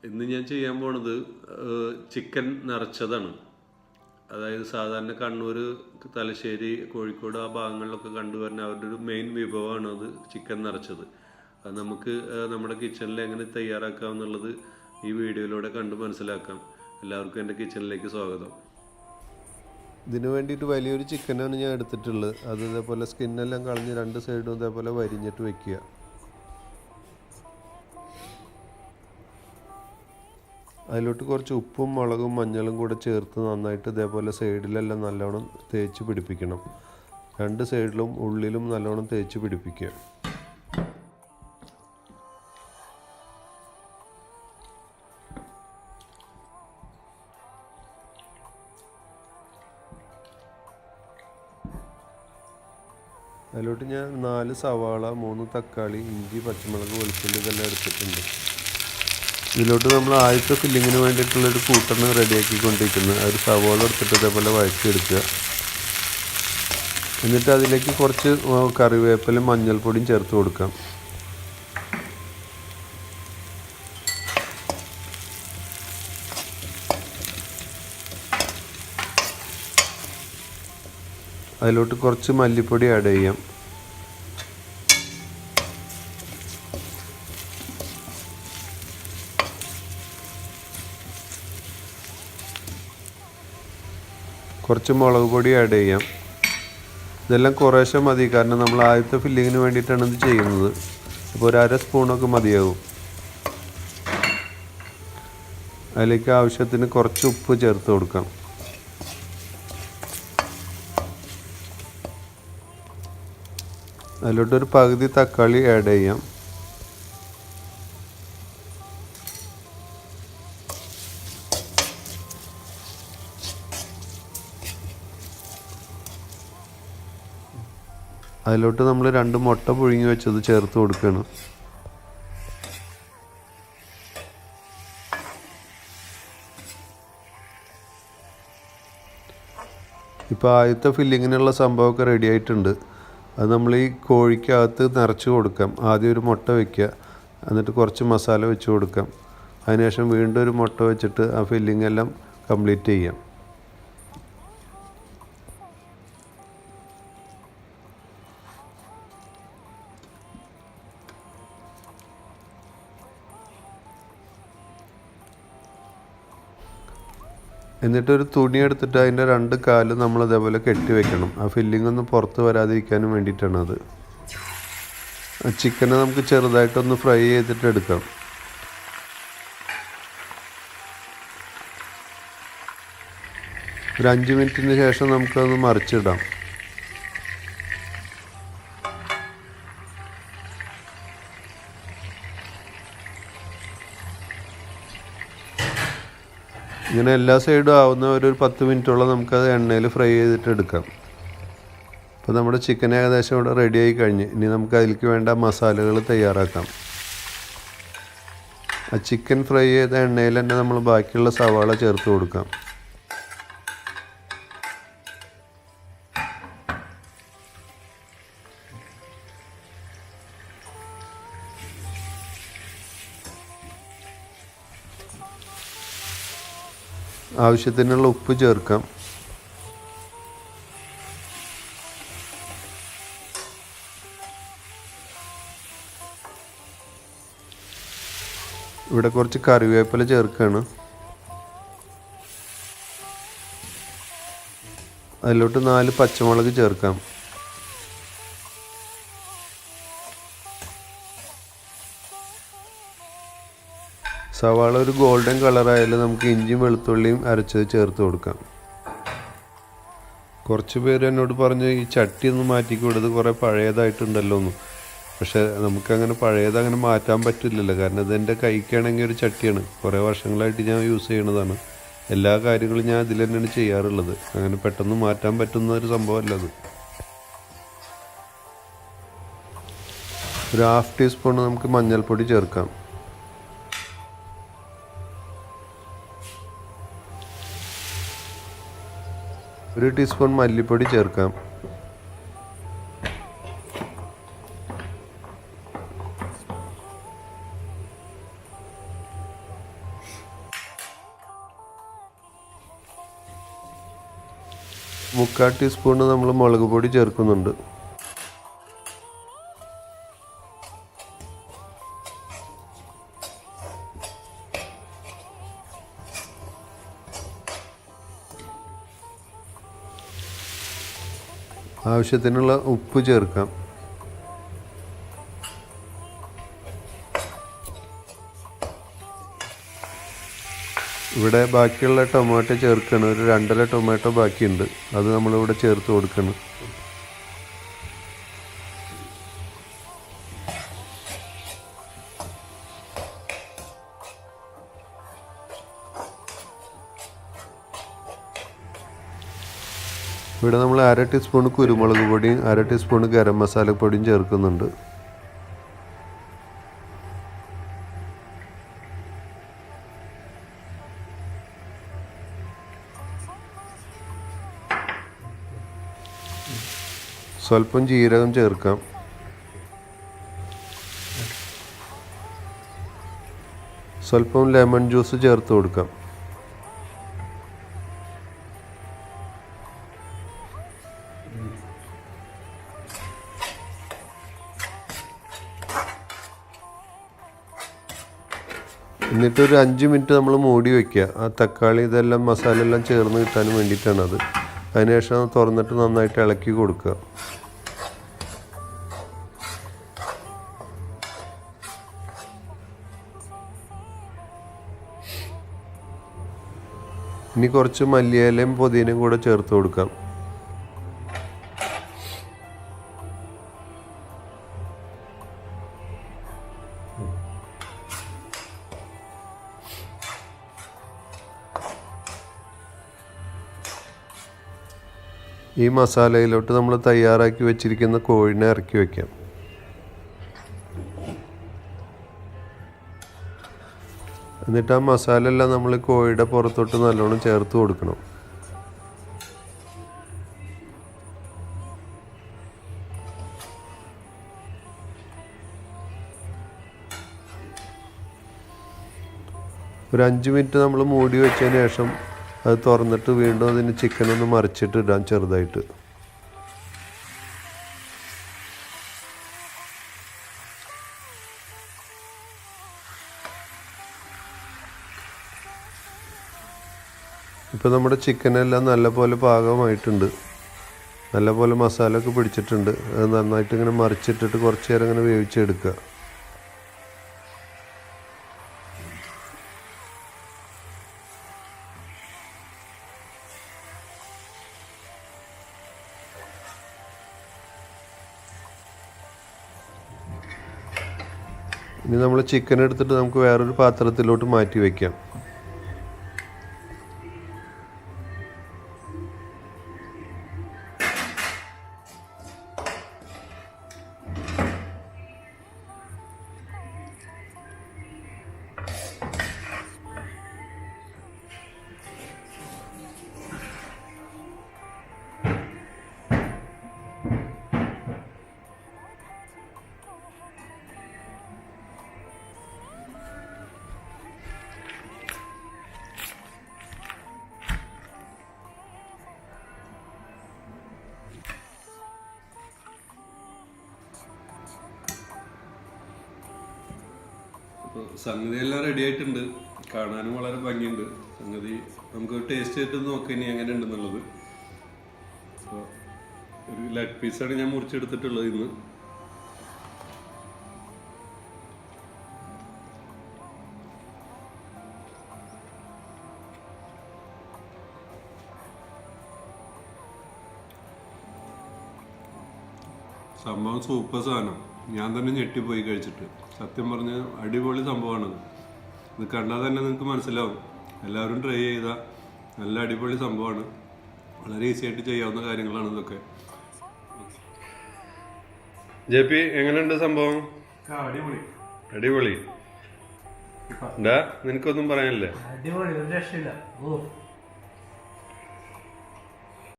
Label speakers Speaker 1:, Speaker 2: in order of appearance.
Speaker 1: ഇന്ന് ഞാൻ ചെയ്യാൻ പോണത് ചിക്കൻ നിറച്ചതാണ്. അതായത് സാധാരണ കണ്ണൂർ, തലശ്ശേരി, കോഴിക്കോട് ആ ഭാഗങ്ങളിലൊക്കെ കണ്ടുവരുന്ന അവരുടെ ഒരു മെയിൻ വിഭവമാണ് അത്, ചിക്കൻ നിറച്ചത്. അത് നമുക്ക് നമ്മുടെ കിച്ചണിൽ എങ്ങനെ തയ്യാറാക്കാം എന്നുള്ളത് ഈ വീഡിയോയിലൂടെ കണ്ട് മനസ്സിലാക്കാം. എല്ലാവർക്കും എൻ്റെ കിച്ചണിലേക്ക് സ്വാഗതം. ഇതിന് വേണ്ടിയിട്ട് വലിയൊരു ചിക്കനാണ് ഞാൻ എടുത്തിട്ടുള്ളത്. അത് ഇതേപോലെ സ്കിന്നെല്ലാം കളഞ്ഞ് രണ്ട് സൈഡും ഇതേപോലെ വരിഞ്ഞിട്ട് വെക്കുക. അതിലോട്ട് കുറച്ച് ഉപ്പും മുളകും മഞ്ഞളും കൂടെ ചേർത്ത് നന്നായിട്ട് ഇതേപോലെ സൈഡിലെല്ലാം നല്ലോണം തേച്ച് പിടിപ്പിക്കണം. രണ്ട് സൈഡിലും ഉള്ളിലും നല്ലോണം തേച്ച് പിടിപ്പിക്കുക. അതിലോട്ട് ഞാൻ 4 സവാള, 3 തക്കാളി, ഇഞ്ചി, പച്ചമുളക്, വെളുത്തുള്ളി ഇതെല്ലാം എടുത്തിട്ടുണ്ട്. ഇതിലോട്ട് നമ്മൾ ആദ്യത്തെ ഫില്ലിങ്ങിന് വേണ്ടിയിട്ടുള്ളൊരു കൂട്ടണ് റെഡിയാക്കിക്കൊണ്ടിരിക്കുന്നത്. ഒരു സവാള എടുത്തിട്ട് ഇതേപോലെ വഴറ്റിയെടുക്കുക. എന്നിട്ട് അതിലേക്ക് കുറച്ച് കറിവേപ്പിലയും മഞ്ഞൾപ്പൊടിയും ചേർത്ത് കൊടുക്കാം. അതിലോട്ട് കുറച്ച് മല്ലിപ്പൊടി ആഡ് ചെയ്യാം. കുറച്ച് മുളക് പൊടി ആഡ് ചെയ്യാം. ഇതെല്ലാം കുറേശ്ശെ മതി, കാരണം നമ്മൾ ആദ്യത്തെ ഫില്ലിങ്ങിന് വേണ്ടിയിട്ടാണ് ഇത് ചെയ്യുന്നത്. അപ്പോൾ ഒരു 1/2 സ്പൂണൊക്കെ മതിയാകും. അതിലേക്ക് ആവശ്യത്തിന് കുറച്ച് ഉപ്പ് ചേർത്ത് കൊടുക്കാം. അതിലോട്ടൊരു പകുതി തക്കാളി ആഡ് ചെയ്യാം. അതിലോട്ട് നമ്മൾ 2 മുട്ട പുഴുങ്ങി വെച്ചത് ചേർത്ത് കൊടുക്കണം. ഇപ്പോൾ ആദ്യത്തെ ഫില്ലിങ്ങിനുള്ള സംഭവമൊക്കെ റെഡി ആയിട്ടുണ്ട്. അത് നമ്മൾ ഈ കോഴിക്കകത്ത് നിറച്ച് കൊടുക്കാം. ആദ്യം ഒരു മുട്ട വയ്ക്കുക, എന്നിട്ട് കുറച്ച് മസാല വെച്ച് കൊടുക്കാം. അതിനുശേഷം വീണ്ടും ഒരു മുട്ട വെച്ചിട്ട് ആ ഫില്ലിംഗ് എല്ലാം കംപ്ലീറ്റ് ചെയ്യാം. എന്നിട്ടൊരു തുണി എടുത്തിട്ട് അതിൻ്റെ 2 കാലും നമ്മൾ അതേപോലെ കെട്ടി വെക്കണം. ആ ഫില്ലിംഗ് ഒന്നും പുറത്ത് വരാതിരിക്കാനും വേണ്ടിയിട്ടാണ് അത്. ചിക്കനെ നമുക്ക് ചെറുതായിട്ടൊന്ന് ഫ്രൈ ചെയ്തിട്ട് എടുക്കാം. ഒരു 5 മിനിറ്റിന് ശേഷം നമുക്കതൊന്ന് മറിച്ചിടാം. ഇങ്ങനെ എല്ലാ സൈഡും ആവുന്ന ഒരു 10 മിനിറ്റോളം നമുക്കത് എണ്ണയിൽ ഫ്രൈ ചെയ്തിട്ട് എടുക്കാം. അപ്പോൾ നമ്മുടെ ചിക്കൻ ഏകദേശം ഇവിടെ റെഡിയായി കഴിഞ്ഞ്. ഇനി നമുക്ക് അതിലേക്ക് വേണ്ട മസാലകൾ തയ്യാറാക്കാം. ആ ചിക്കൻ ഫ്രൈ ചെയ്ത എണ്ണയിൽ തന്നെ നമ്മൾ ബാക്കിയുള്ള സവാള ചേർത്ത് കൊടുക്കാം. ആവശ്യത്തിനുള്ള ഉപ്പ് ചേർക്കാം. ഇവിടെ കുറച്ച് കറിവേപ്പില ചേർക്കുകയാണ്. അതിലോട്ട് 4 പച്ചമുളക് ചേർക്കാം. സവാള ഒരു ഗോൾഡൻ കളറായാലും നമുക്ക് ഇഞ്ചിയും വെളുത്തുള്ളിയും അരച്ചത് ചേർത്ത് കൊടുക്കാം. കുറച്ച് പേര് എന്നോട് പറഞ്ഞു ഈ ചട്ടി ഒന്ന് മാറ്റിക്കൊടുത്ത് കുറേ പഴയതായിട്ടുണ്ടല്ലോ എന്ന്. പക്ഷേ നമുക്കങ്ങനെ പഴയതങ്ങനെ മാറ്റാൻ പറ്റില്ലല്ലോ, കാരണം ഇതെൻ്റെ കൈക്കാണെങ്കിൽ ഒരു ചട്ടിയാണ്. കുറേ വർഷങ്ങളായിട്ട് ഞാൻ യൂസ് ചെയ്യണതാണ്. എല്ലാ കാര്യങ്ങളും ഞാൻ അതിൽ തന്നെയാണ് ചെയ്യാറുള്ളത്. അങ്ങനെ പെട്ടെന്ന് മാറ്റാൻ പറ്റുന്ന ഒരു സംഭവമല്ല അത്. ഒരു 1/2 ടീസ്പൂൺ നമുക്ക് മഞ്ഞൾപ്പൊടി ചേർക്കാം. ഒരു ടീസ്പൂൺ മല്ലിപ്പൊടി ചേർക്കാം. 3/4 ടീസ്പൂൺ നമ്മൾ മുളക് പൊടി ചേർക്കുന്നുണ്ട്. ആവശ്യത്തിനുള്ള ഉപ്പ് ചേർക്കാം. ഇവിടെ ബാക്കിയുള്ള ടൊമാറ്റോ ചേർക്കണം. ഒരു 2.5 ടൊമാറ്റോ ബാക്കിയുണ്ട്, അത് നമ്മളിവിടെ ചേർത്ത് കൊടുക്കണം. ഇവിടെ നമ്മൾ 1/2 ടീസ്പൂൺ കുരുമുളക് പൊടിയും 1/2 ടീസ്പൂൺ ഗരം മസാലപ്പൊടിയും ചേർക്കുന്നുണ്ട്. സ്വല്പം ജീരകം ചേർക്കാം. സ്വല്പം ലെമൺ ജ്യൂസ് ചേർത്ത് കൊടുക്കാം. എന്നിട്ടൊരു 5 മിനിറ്റ് നമ്മൾ മൂടി വയ്ക്കുക. ആ തക്കാളി ഇതെല്ലാം മസാല എല്ലാം ചേർന്ന് കിട്ടാൻ വേണ്ടിയിട്ടാണത്. അതിനുശേഷം തുറന്നിട്ട് നന്നായിട്ട് ഇളക്കി കൊടുക്കുക. ഇനി കുറച്ച് മല്ലിയിലയും പുതിനയും കൂടെ ചേർത്ത് കൊടുക്കാം. ഈ മസാലയിലോട്ട് നമ്മൾ തയ്യാറാക്കി വെച്ചിരിക്കുന്ന കോഴിനെ ഇറക്കി വയ്ക്കാം. എന്നിട്ട് ആ മസാല എല്ലാം നമ്മൾ കോഴിയുടെ പുറത്തോട്ട് നല്ലോണം ചേർത്ത് കൊടുക്കണം. ഒരു 5 മിനിറ്റ് നമ്മൾ മൂടി വെച്ചതിന് ശേഷം അത് തുറന്നിട്ട് വീണ്ടും അതിന് ചിക്കനൊന്ന് മറിച്ചിട്ട് ഇടാം ചെറുതായിട്ട്. ഇപ്പോൾ നമ്മുടെ ചിക്കനെല്ലാം നല്ലപോലെ പാകമായിട്ടുണ്ട്. നല്ലപോലെ മസാല ഒക്കെ പിടിച്ചിട്ടുണ്ട്. അത് നന്നായിട്ട് ഇങ്ങനെ മറിച്ചിട്ടിട്ട് കുറച്ച് നേരം ഇങ്ങനെ വേവിച്ചെടുക്കുക. ഇനി നമ്മൾ ചിക്കൻ എടുത്തിട്ട് നമുക്ക് വേറൊരു പാത്രത്തിലോട്ട് മാറ്റി വയ്ക്കാം. സംഗതി എല്ലാം റെഡി ആയിട്ടുണ്ട്. കാണാനും വളരെ ഭംഗിയുണ്ട്. സംഗതി നമുക്ക് ടേസ്റ്റ് ചെയ്തിട്ട് നോക്കാം ഇനി എങ്ങനെ ഉണ്ടെന്നുള്ളത്. അപ്പോൾ ഒരു ലെഗ് പീസാണ് ഞാൻ മുറിച്ചെടുത്തിട്ടുള്ളത് ഇന്ന്. സംഭവം സൂപ്പർ സാധനം. ഞാൻ തന്നെ ഞെട്ടിപ്പോയി കഴിച്ചിട്ട്. സത്യം പറഞ്ഞ അടിപൊളി സംഭവമാണത്. ഇത് കണ്ടാൽ തന്നെ നിങ്ങൾക്ക് മനസ്സിലാവും. എല്ലാവരും ട്രൈ ചെയ്താൽ നല്ല അടിപൊളി സംഭവമാണ്. വളരെ ഈസി ആയിട്ട് ചെയ്യാവുന്ന കാര്യങ്ങളാണ് ഇതൊക്കെ. ജെപി, എങ്ങനെയുണ്ട് സംഭവം?
Speaker 2: അടിപൊളി
Speaker 1: അടിപൊളി. നിനക്കൊന്നും പറയാനില്ലേ?
Speaker 2: അടിപൊളി, ഒരു രക്ഷയില്ല.